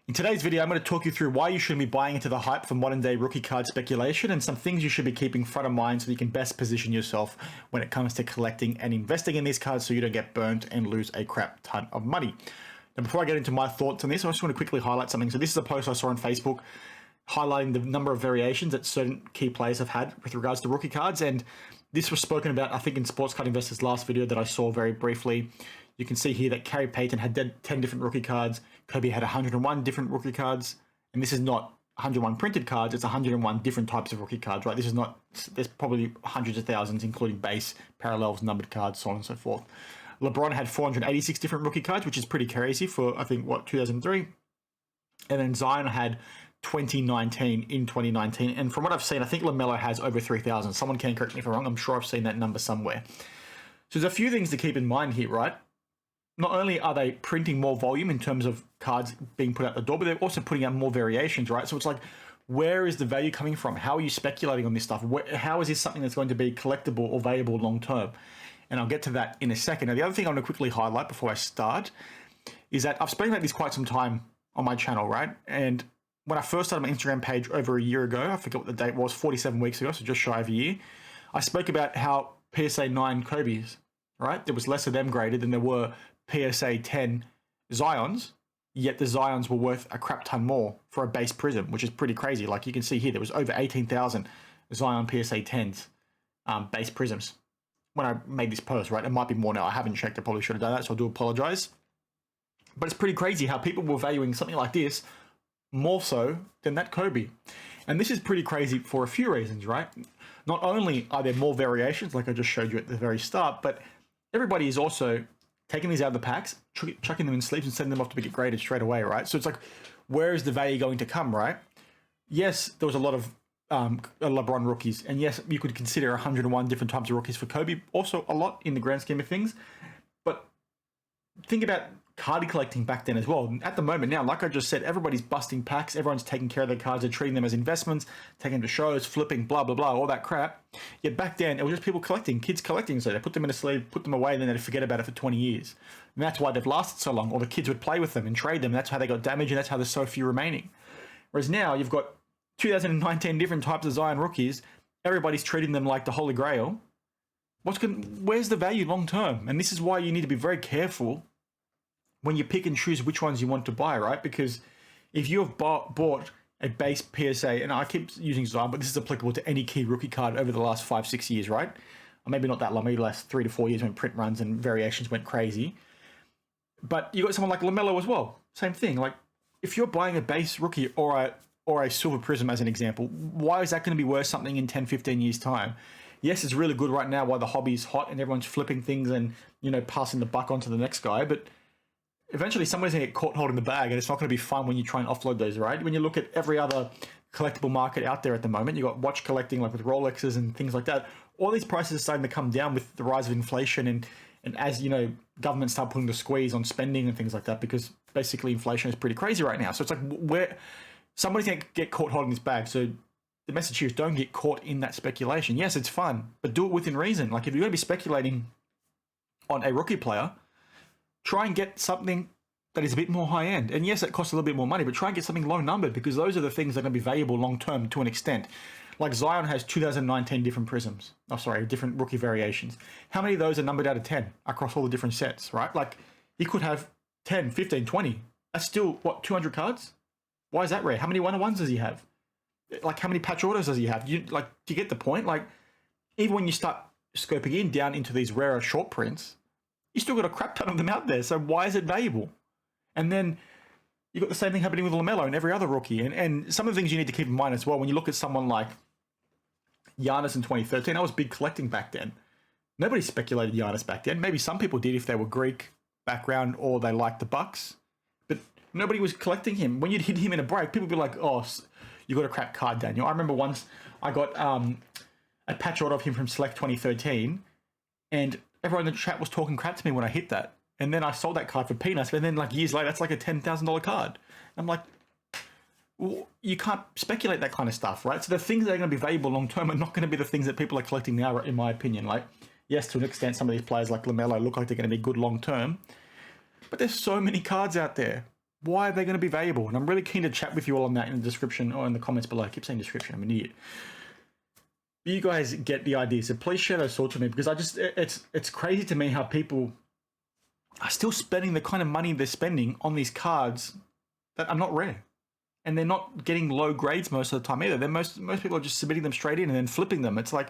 In today's video, I'm going to talk you through why you shouldn't be buying into the hype for modern day rookie card speculation and some things you should be keeping front of mind so you can best position yourself when it comes to collecting and investing in these cards so you don't get burnt and lose a crap ton of money. Now, before I get into my thoughts on this, I just want to quickly highlight something. So this is a post I saw on Facebook highlighting the number of variations that certain key players have had with regards to rookie cards. And this was spoken about, I think, in Sports Card Investor's last video that I saw very briefly. You can see here that Gary Payton had 10 different rookie cards. Kobe had 101 different rookie cards. And this is not 101 printed cards. It's 101 different types of rookie cards, right? This is not, there's probably hundreds of thousands, including base, parallels, numbered cards, so on and so forth. LeBron had 486 different rookie cards, which is pretty crazy for, I think, 2003. And then Zion had 2019 in 2019. And from what I've seen, I think LaMelo has over 3,000. Someone can correct me if I'm wrong. I'm sure I've seen that number somewhere. So there's a few things to keep in mind here, right? Not only are they printing more volume in terms of cards being put out the door, but they're also putting out more variations, right? So it's like, where is the value coming from? How are you speculating on this stuff? How is this something that's going to be collectible or valuable long term? And I'll get to that in a second. Now, the other thing I want to quickly highlight before I start is that I've spoken about this quite some time on my channel, right? And when I first started my Instagram page over a year ago, I forget what the date was, 47 weeks ago, so just shy of a year, I spoke about how PSA 9 Kobe's, right? There was less of them graded than there were PSA 10 Zions, yet the Zions were worth a crap ton more for a base prism, which is pretty crazy. Like you can see here, there was over 18,000 Zion PSA 10s base prisms when I made this post, right? It might be more now. I haven't checked. I probably should have done that, so I do apologize. But it's pretty crazy how people were valuing something like this more so than that Kobe. And this is pretty crazy for a few reasons, right? Not only are there more variations, like I just showed you at the very start, but everybody is also taking these out of the packs, chucking them in sleeves and sending them off to get graded straight away, right? So it's like, where is the value going to come, right? Yes, there was a lot of LeBron rookies, and yes, you could consider 101 different types of rookies for Kobe, also a lot in the grand scheme of things. But think about card collecting back then as well. At the moment now, like I just said, everybody's busting packs, everyone's taking care of their cards, they're treating them as investments, taking them to shows, flipping, blah, blah, blah, all that crap. Yet back then, it was just people collecting, kids collecting, so they put them in a sleeve, put them away, and then they'd forget about it for 20 years. And that's why they've lasted so long, or the kids would play with them and trade them, and that's how they got damaged, and that's how there's so few remaining. Whereas now, you've got 2019 different types of Zion rookies, everybody's treating them like the Holy Grail. Where's the value long term? And this is why you need to be very careful when you pick and choose which ones you want to buy, right? Because if you have bought a base PSA, and I keep using Zion, but this is applicable to any key rookie card over the last 5-6 years, right? Or maybe not that long, maybe the last 3 to 4 years when print runs and variations went crazy. But you got someone like LaMelo as well. Same thing. Like, if you're buying a base rookie or a silver prism as an example, why is that going to be worth something in 10, 15 years time? Yes, it's really good right now while the hobby is hot and everyone's flipping things and, you know, passing the buck on to the next guy, but eventually somebody's going to get caught holding the bag, and it's not going to be fun when you try and offload those, right? When you look at every other collectible market out there at the moment, you got watch collecting, like with Rolexes and things like that. All these prices are starting to come down with the rise of inflation and as, you know, governments start putting the squeeze on spending and things like that, because basically inflation is pretty crazy right now. So it's like, where somebody's going to get caught holding this bag. So the message here is don't get caught in that speculation. Yes, it's fun, but do it within reason. Like, if you're going to be speculating on a rookie player, try and get something that is a bit more high end. And yes, it costs a little bit more money, but try and get something low numbered, because those are the things that are going to be valuable long term to an extent. Like Zion has 2019 different prisms. Oh, sorry, different rookie variations. How many of those are numbered out of 10 across all the different sets, right? Like, he could have 10, 15, 20. That's still, what, 200 cards? Why is that rare? How many 101s does he have? Like, how many patch orders does he have? Do you get the point? Like, even when you start scoping in down into these rarer short prints, you still got a crap ton of them out there. So why is it valuable? And then you've got the same thing happening with LaMelo and every other rookie. And some of the things you need to keep in mind as well, when you look at someone like Giannis in 2013, I was big collecting back then. Nobody speculated Giannis back then. Maybe some people did if they were Greek background or they liked the Bucks. But nobody was collecting him. When you'd hit him in a break, people would be like, oh, you got a crap card, Daniel. I remember once I got a patch order of him from Select 2013, and everyone in the chat was talking crap to me when I hit that. And then I sold that card for peanuts, but then like years later, that's like a $10,000 card. I'm like, well, you can't speculate that kind of stuff, right? So the things that are going to be valuable long term are not going to be the things that people are collecting now, in my opinion. Like, yes, to an extent, some of these players like LaMelo look like they're going to be good long term, but there's so many cards out there why are they going to be valuable? And I'm really keen to chat with you all on that in the description or in the comments below. I keep saying description, I'm an idiot. You guys get the idea, so please share those thoughts with me, because it's crazy to me how people are still spending the kind of money they're spending on these cards that are not rare. And they're not getting low grades most of the time either. Most people are just submitting them straight in and then flipping them. It's like,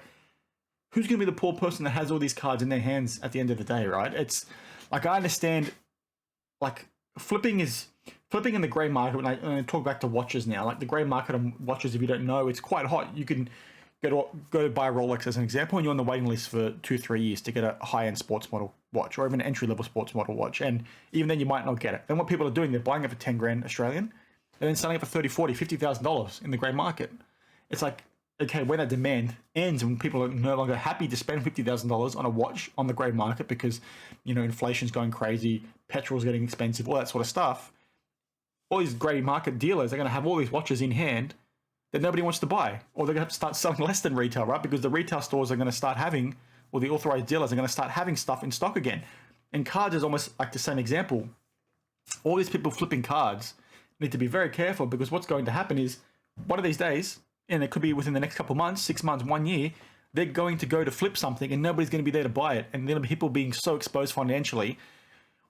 who's going to be the poor person that has all these cards in their hands at the end of the day, right? It's like, I understand, like, flipping in the grey market. When I talk back to watches now, like the grey market on watches, if you don't know, it's quite hot. You can go to buy a Rolex as an example, and you're on the waiting list for 2-3 years to get a high-end sports model watch, or even an entry-level sports model watch. And even then you might not get it. And what people are doing, they're buying it for 10 grand Australian, and then selling it for 30, 40, $50,000 in the grey market. It's like, okay, when that demand ends and people are no longer happy to spend $50,000 on a watch on the grey market because, you know, inflation's going crazy, petrol's getting expensive, all that sort of stuff, all these grey market dealers are going to have all these watches in hand that nobody wants to buy, or they're going to have to start selling less than retail, right? Because the retail stores are going to start having, or the authorized dealers are going to start having stuff in stock again. And cards is almost like the same example. All these people flipping cards need to be very careful, because what's going to happen is one of these days, and it could be within the next couple of months, 6 months, 1 year, they're going to go to flip something and nobody's going to be there to buy it. And there going to be people being so exposed financially,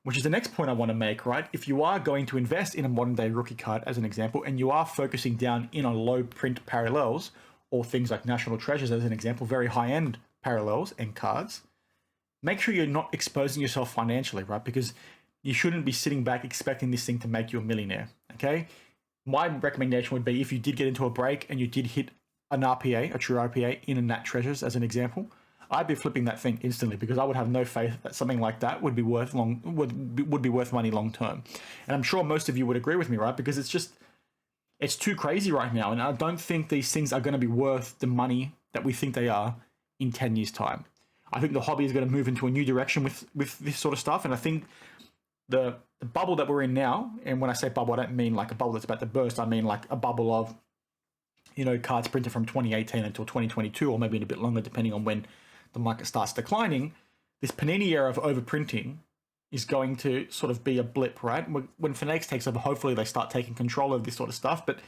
which is the next point I want to make, right? If you are going to invest in a modern day rookie card, as an example, and you are focusing down in on low print parallels, or things like National Treasures, as an example, very high end parallels and cards, make sure you're not exposing yourself financially, right? Because you shouldn't be sitting back expecting this thing to make you a millionaire, okay? My recommendation would be, if you did get into a break and you did hit an RPA, a true RPA in a Nat Treasures as an example, I'd be flipping that thing instantly, because I would have no faith that something like that would be worth money long term. And I'm sure most of you would agree with me, right? Because it's too crazy right now, and I don't think these things are going to be worth the money that we think they are in 10 years' time. I think the hobby is going to move into a new direction with this sort of stuff, and I think the bubble that we're in now, and when I say bubble, I don't mean like a bubble that's about to burst. I mean like a bubble of, you know, cards printed from 2018 until 2022, or maybe a bit longer, depending on when the market starts declining. This Panini era of overprinting is going to sort of be a blip, right? When Fanatics takes over, hopefully they start taking control of this sort of stuff. But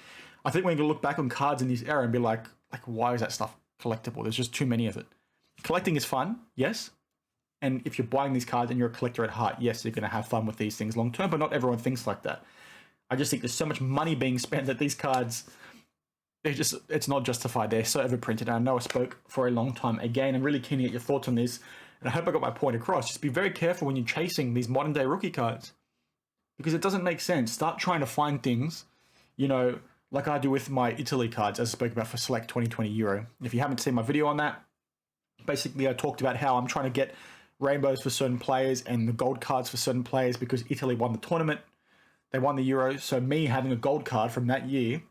I think we're going to look back on cards in this era and be like, why is that stuff collectible? There's just too many of it. Collecting is fun, yes. And if you're buying these cards and you're a collector at heart, yes, you're going to have fun with these things long term, but not everyone thinks like that. I just think there's so much money being spent that these cards, it's not justified. They're so overprinted. And I know I spoke for a long time. Again, I'm really keen to get your thoughts on this, and I hope I got my point across. Just be very careful when you're chasing these modern day rookie cards, because it doesn't make sense. Start trying to find things, you know, like I do with my Italy cards, as I spoke about for Select 2020 Euro. If you haven't seen my video on that, basically I talked about how I'm trying to get rainbows for certain players and the gold cards for certain players, because Italy won the tournament. They won the Euro. So me having a gold card from that year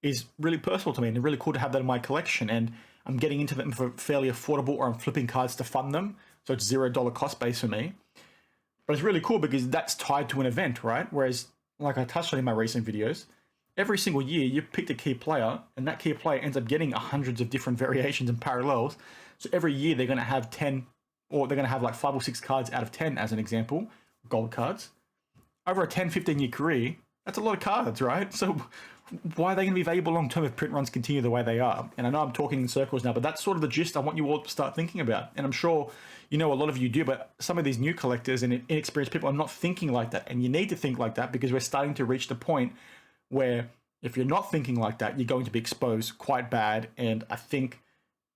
is really personal to me, and really cool to have that in my collection. And I'm getting into them for fairly affordable, or I'm flipping cards to fund them. So it's $0 cost base for me. But it's really cool because that's tied to an event, right? Whereas, like I touched on in my recent videos, every single year you picked a key player, and that key player ends up getting hundreds of different variations and parallels. So every year they're going to have 10, or they're going to have like 5 or 6 cards out of 10, as an example, gold cards. Over a 10, 15-year career, that's a lot of cards, right? So why are they going to be valuable long term if print runs continue the way they are? And I know I'm talking in circles now, but that's sort of the gist I want you all to start thinking about. And I'm sure, you know, a lot of you do, but some of these new collectors and inexperienced people are not thinking like that. And you need to think like that, because we're starting to reach the point where if you're not thinking like that, you're going to be exposed quite bad. And I think,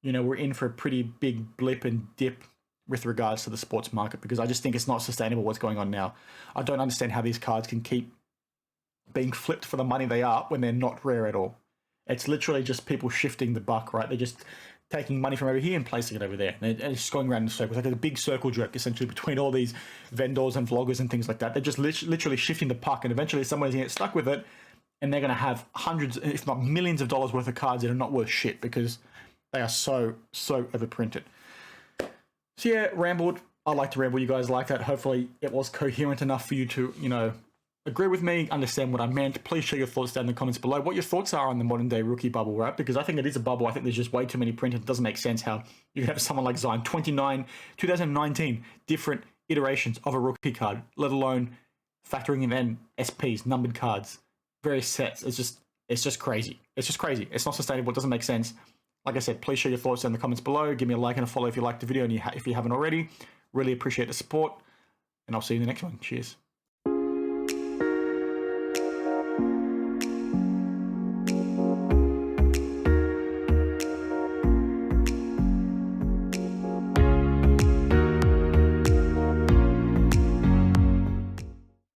you know, we're in for a pretty big blip and dip with regards to the sports market, because I just think it's not sustainable what's going on now. I don't understand how these cards can keep being flipped for the money they are when they're not rare at all. It's literally just people shifting the buck, right? They're just taking money from over here and placing it over there. And it's just going around in circles, like a big circle jerk, essentially, between all these vendors and vloggers and things like that. They're just literally shifting the puck, and eventually someone's going to get stuck with it, and they're going to have hundreds, if not millions of dollars worth of cards that are not worth shit, because they are so overprinted. So yeah, rambled. I like to ramble. You guys like that. Hopefully it was coherent enough for you to, you know, agree with me, understand what I meant. Please share your thoughts down in the comments below. What your thoughts are on the modern day rookie bubble, right? Because I think it is a bubble. I think there's just way too many printed. It doesn't make sense how you can have someone like Zion, 2019 different iterations of a rookie card, let alone factoring in then SPs, numbered cards, various sets. It's just crazy. It's just crazy. It's not sustainable. It doesn't make sense. Like I said, please share your thoughts in the comments below. Give me a like and a follow if you liked the video and if you haven't already. Really appreciate the support. And I'll see you in the next one. Cheers.